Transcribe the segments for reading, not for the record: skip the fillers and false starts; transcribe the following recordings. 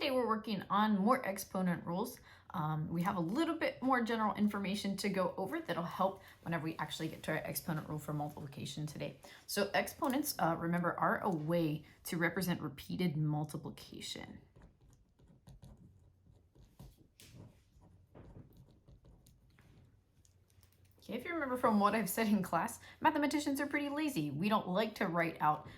today we're working on more exponent rules. We have a little bit more general information to go over that'll help whenever we actually get to our exponent rule for multiplication today. So exponents, remember, are a way to represent repeated multiplication. Okay, if you remember from what I've said in class, mathematicians are pretty lazy. We don't like to write out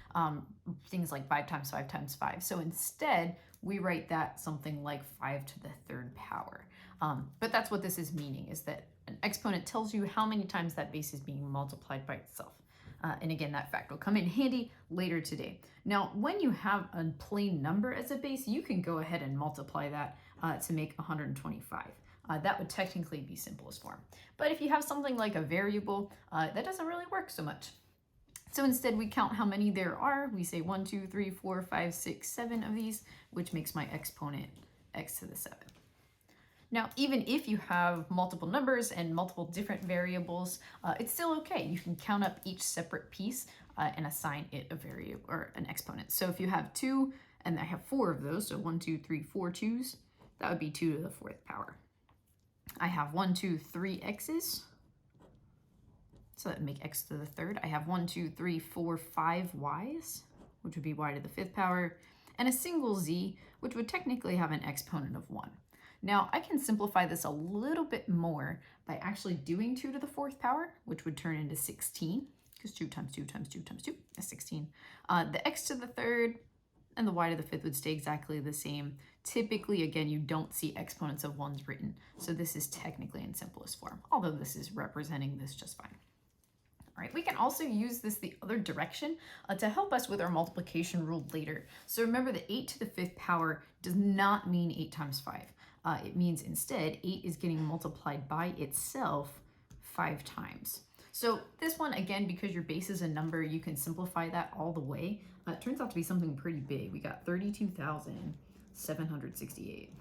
things like 5 times 5 times 5. So instead, we write that something like 5 to the third power. But that's what this is meaning, is that an exponent tells you how many times that base is being multiplied by itself. And again, that fact will come in handy later today. Now, when you have a plain number as a base, you can go ahead and multiply that to make 125. That would technically be simplest form. But if you have something like a variable, that doesn't really work so much. So instead we count how many there are. We say 1, 2, 3, 4, 5, 6, 7 of these, which makes my exponent x to the 7. Now, even if you have multiple numbers and multiple different variables, it's still okay. You can count up each separate piece and assign it a variable or an exponent. So if you have 2 and I have 4 of those, so 1, 2, 3, 4 2's, that would be 2 to the 4th power. I have 1, 2, 3 x's, so that would make x to the 3rd. I have 1, 2, 3, 4, 5 y's, which would be y to the 5th power, and a single z, which would technically have an exponent of 1. Now, I can simplify this a little bit more by actually doing 2 to the 4th power, which would turn into 16, because 2 times 2 times 2 times 2 is 16. The x to the 3rd and the y to the 5th would stay exactly the same. Typically, again, you don't see exponents of 1s written, so this is technically in simplest form, although this is representing this just fine. All right, we can also use this the other direction to help us with our multiplication rule later. So remember that 8 to the 5th power does not mean 8 times 5. It means instead 8 is getting multiplied by itself 5 times. So this one, again, because your base is a number, you can simplify that all the way. It turns out to be something pretty big. We got 32,768.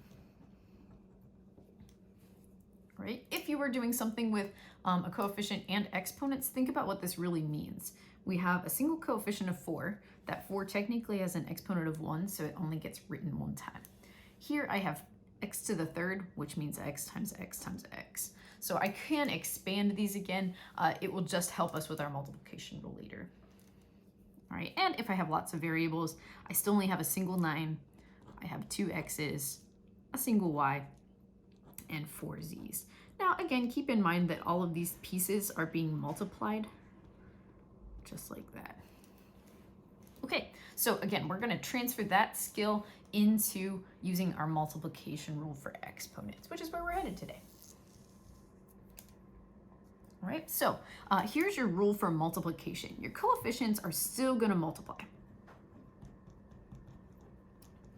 Right? If you were doing something with a coefficient and exponents, think about what this really means. We have a single coefficient of 4. That 4 technically has an exponent of 1, so it only gets written one time. Here I have x to the 3rd, which means x times x times x. So I can expand these again. It will just help us with our multiplication rule later. All right, and if I have lots of variables, I still only have a single 9. I have 2 x's, a single y, and 4 z's. Now, again, keep in mind that all of these pieces are being multiplied just like that. Okay, so again, we're going to transfer that skill into using our multiplication rule for exponents, which is where we're headed today. All right, so here's your rule for multiplication. Your coefficients are still going to multiply.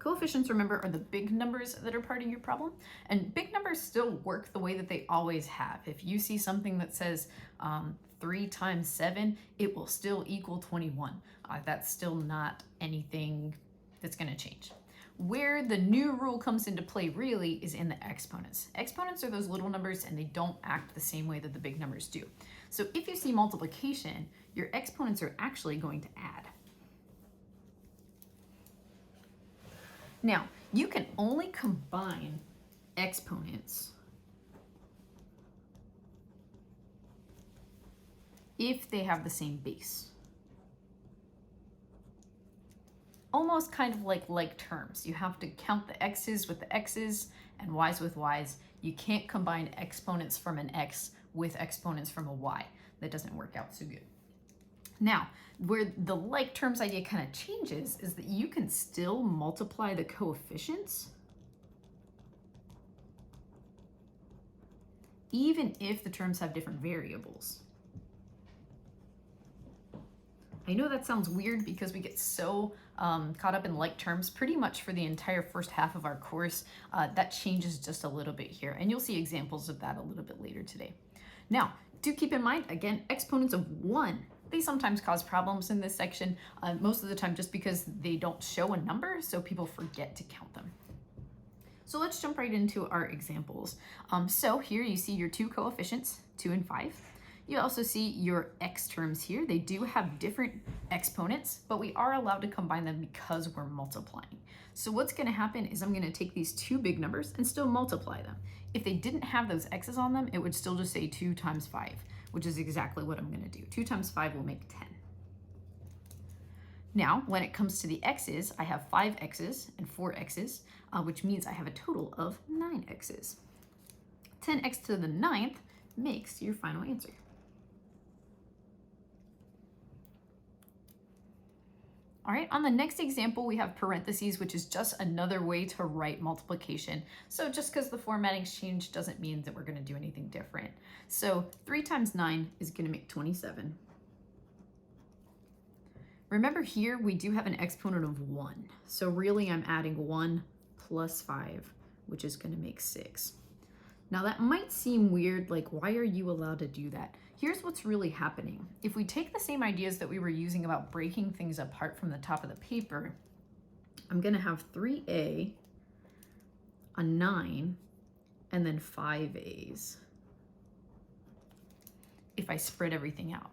Coefficients, remember, are the big numbers that are part of your problem, and big numbers still work the way that they always have. If you see something that says 3 times 7, it will still equal 21. That's still not anything that's going to change. Where the new rule comes into play really is in the exponents. Exponents are those little numbers and they don't act the same way that the big numbers do. So if you see multiplication, your exponents are actually going to add. Now, you can only combine exponents if they have the same base. Almost kind of like terms. You have to count the x's with the x's and y's with y's. You can't combine exponents from an x with exponents from a y. That doesn't work out so good. Now, where the like terms idea kind of changes is that you can still multiply the coefficients even if the terms have different variables. I know that sounds weird because we get so caught up in like terms pretty much for the entire first half of our course. That changes just a little bit here, and you'll see examples of that a little bit later today. Now, do keep in mind, again, exponents of 1, they sometimes cause problems in this section, most of the time just because they don't show a number, so people forget to count them. So let's jump right into our examples. So here you see your two coefficients, 2 and 5. You also see your x terms here. They do have different exponents, but we are allowed to combine them because we're multiplying. So what's going to happen is I'm going to take these two big numbers and still multiply them. If they didn't have those x's on them, it would still just say 2 times 5, which is exactly what I'm going to do. 2 times 5 will make 10. Now, when it comes to the x's, I have 5 x's and 4 x's, which means I have a total of 9 x's. 10x to the 9th makes your final answer. All right, on the next example, we have parentheses, which is just another way to write multiplication. So just because the formatting's changed doesn't mean that we're going to do anything different. So 3 times 9 is going to make 27. Remember here, we do have an exponent of 1. So really, I'm adding 1 plus 5, which is going to make 6. Now that might seem weird, like why are you allowed to do that? Here's what's really happening. If we take the same ideas that we were using about breaking things apart from the top of the paper, I'm gonna have 3a, a 9, and then 5 a's if I spread everything out.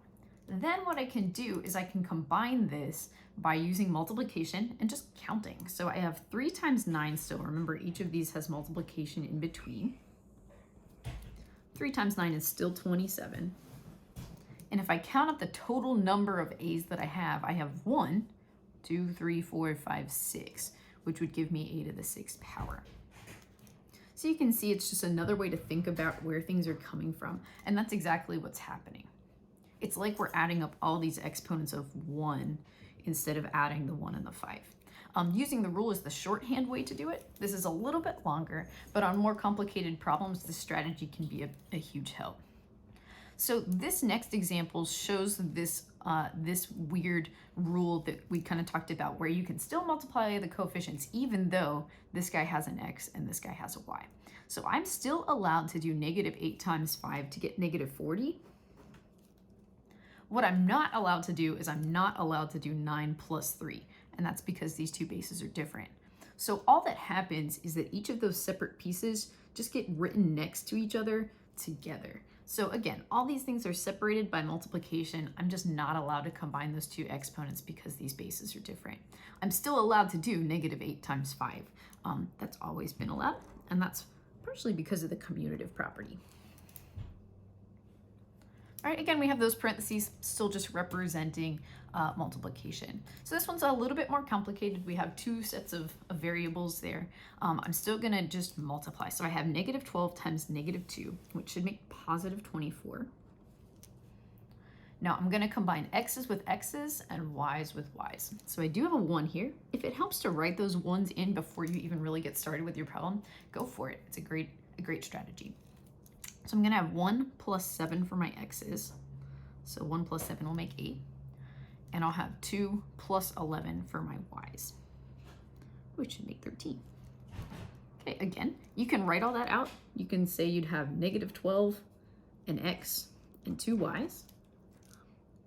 Then what I can do is I can combine this by using multiplication and just counting. So I have 3 times 9 still. Remember, each of these has multiplication in between. 3 times 9 is still 27. And if I count up the total number of a's that I have 1, 2, 3, 4, 5, 6, which would give me a to the 6th power. So you can see it's just another way to think about where things are coming from. And that's exactly what's happening. It's like we're adding up all these exponents of 1 instead of adding the 1 and the 5. Using the rule is the shorthand way to do it. This is a little bit longer, but on more complicated problems, this strategy can be a huge help. So this next example shows this, this weird rule that we kind of talked about where you can still multiply the coefficients even though this guy has an x and this guy has a y. So I'm still allowed to do negative 8 times 5 to get negative 40. What I'm not allowed to do is I'm not allowed to do 9 plus 3, and that's because these two bases are different. So all that happens is that each of those separate pieces just get written next to each other together. So again, all these things are separated by multiplication. I'm just not allowed to combine those two exponents because these bases are different. I'm still allowed to do negative 8 times 5. That's always been allowed, and that's partially because of the commutative property. All right, again, we have those parentheses still just representing multiplication. So this one's a little bit more complicated. We have two sets of variables there. I'm still gonna just multiply. So I have negative 12 times negative 2, which should make positive 24. Now I'm gonna combine x's with x's and y's with y's. So I do have a 1 here. If it helps to write those 1's in before you even really get started with your problem, go for it. It's a great strategy. So I'm gonna have 1 plus 7 for my x's. So 1 plus 7 will make 8. And I'll have 2 plus 11 for my y's, which should make 13. Okay, again, you can write all that out. You can say you'd have negative 12, an x, and 2 y's.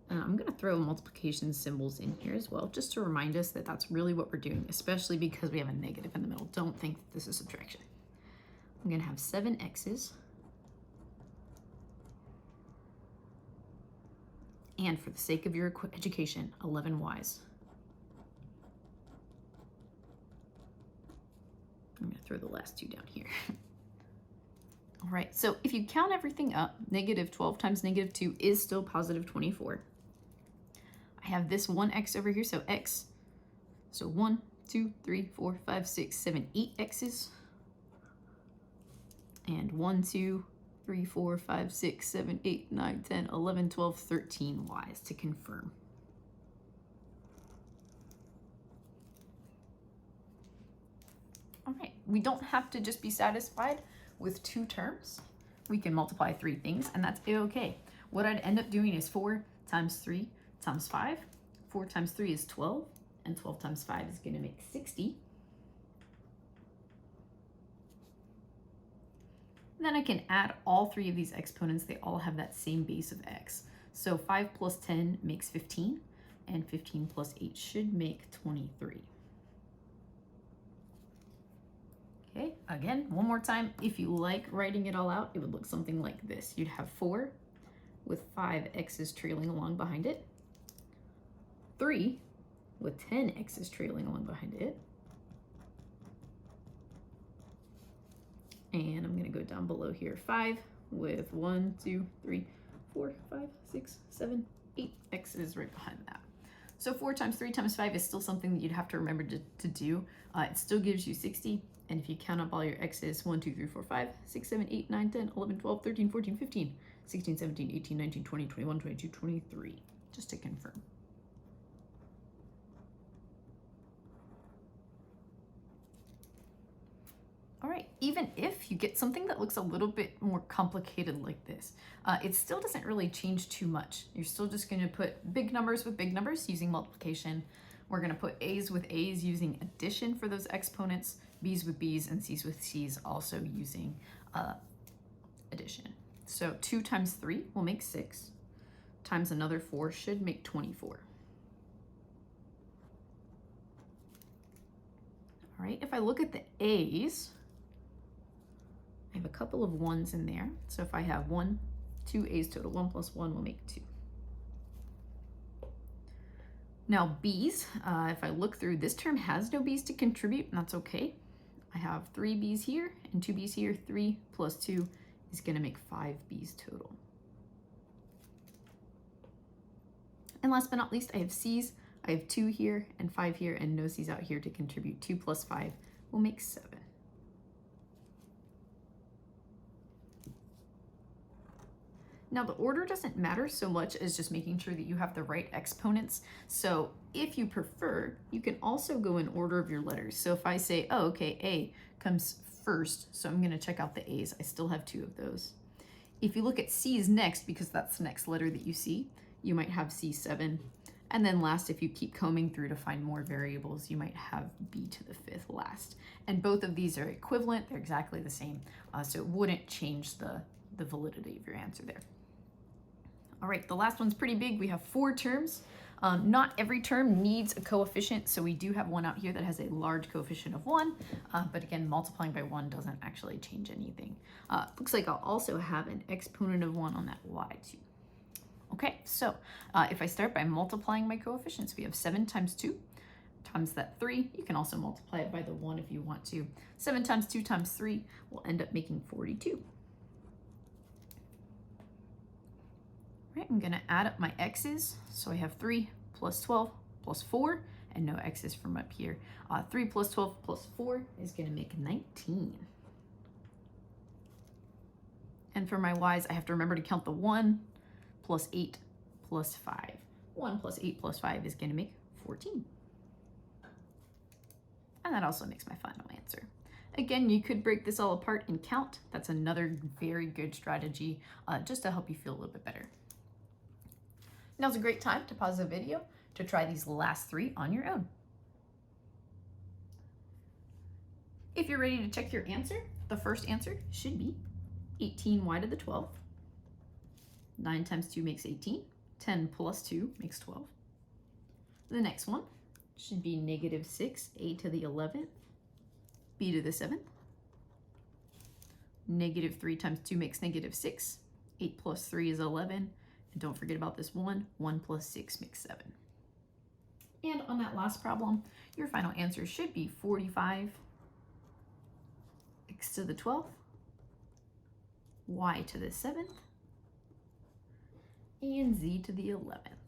I'm gonna throw multiplication symbols in here as well, just to remind us that that's really what we're doing, especially because we have a negative in the middle. Don't think that this is subtraction. I'm gonna have 7 x's. And for the sake of your education, 11 y's. I'm gonna throw the last 2 down here. All right, so if you count everything up, negative 12 times negative 2 is still positive 24. I have this 1x over here, so x. So 1, 2, 3, 4, 5, 6, 7, 8 x's. And 1, 2, 3, 4, 5, 6, 7, 8, 9, 10, 11, 12, 13 y's to confirm. All right, we don't have to just be satisfied with 2 terms. We can multiply 3 things, and that's a-okay. What I'd end up doing is 4 times 3 times 5. 4 times 3 is 12, and 12 times 5 is gonna make 60. Then I can add all 3 of these exponents. They all have that same base of x. So 5 plus 10 makes 15, and 15 plus 8 should make 23. Okay, again, one more time. If you like writing it all out, it would look something like this. You'd have 4 with 5 x's trailing along behind it, 3 with 10 x's trailing along behind it, and I'm going to go down below here, 5 with 1, 2, 3, 4, 5, 6, 7, 8 x's right behind that. So 4 times 3 times 5 is still something that you'd have to remember to do. It still gives you 60, and if you count up all your x's, 1, 2, 3, 4, 5, 6, 7, 8, 9, 10, 11, 12, 13, 14, 15, 16, 17, 18, 19, 20, 21, 22, 23, just to confirm. All right, even if you get something that looks a little bit more complicated like this, it still doesn't really change too much. You're still just going to put big numbers with big numbers using multiplication. We're going to put a's with a's using addition for those exponents, b's with b's, and c's with c's also using addition. So 2 times 3 will make 6, times another 4 should make 24. All right, if I look at the a's, I have a couple of 1s in there. So if I have 1, 2 a's total, 1 plus 1 will make 2. Now b's, if I look through, this term has no b's to contribute, and that's okay. I have 3 b's here and 2 b's here. 3 plus 2 is going to make 5 b's total. And last but not least, I have c's. I have 2 here and 5 here and no c's out here to contribute. 2 plus 5 will make 7. Now the order doesn't matter so much as just making sure that you have the right exponents. So if you prefer, you can also go in order of your letters. So if I say, oh, okay, A comes first, so I'm gonna check out the A's. I still have 2 of those. If you look at C's next, because that's the next letter that you see, you might have C7. And then last, if you keep combing through to find more variables, you might have B to the 5th last. And both of these are equivalent, they're exactly the same. So it wouldn't change the validity of your answer there. All right, the last one's pretty big. We have 4 terms. Not every term needs a coefficient, so we do have one out here that has a large coefficient of 1, but again, multiplying by 1 doesn't actually change anything. Looks like I'll also have an exponent of 1 on that y too. Okay, so if I start by multiplying my coefficients, we have 7 times 2 times that 3. You can also multiply it by the 1 if you want to. 7 times 2 times 3 will end up making 42. Right, I'm gonna add up my x's. So I have 3 plus 12 plus 4, and no x's from up here. 3 plus 12 plus 4 is gonna make 19. And for my y's, I have to remember to count the 1 plus 8 plus 5. 1 plus 8 plus 5 is gonna make 14. And that also makes my final answer. Again, you could break this all apart and count. That's another very good strategy just to help you feel a little bit better. Now's a great time to pause the video to try these last 3 on your own. If you're ready to check your answer, the first answer should be 18y to the 12th. 9 times 2 makes 18. 10 plus 2 makes 12. The next one should be negative 6a to the 11th, b to the 7th. Negative 3 times 2 makes negative 6. 8 plus 3 is 11. And don't forget about this 1. 1 plus 6 makes 7. And on that last problem, your final answer should be 45 x to the 12th, y to the 7th, and z to the 11th.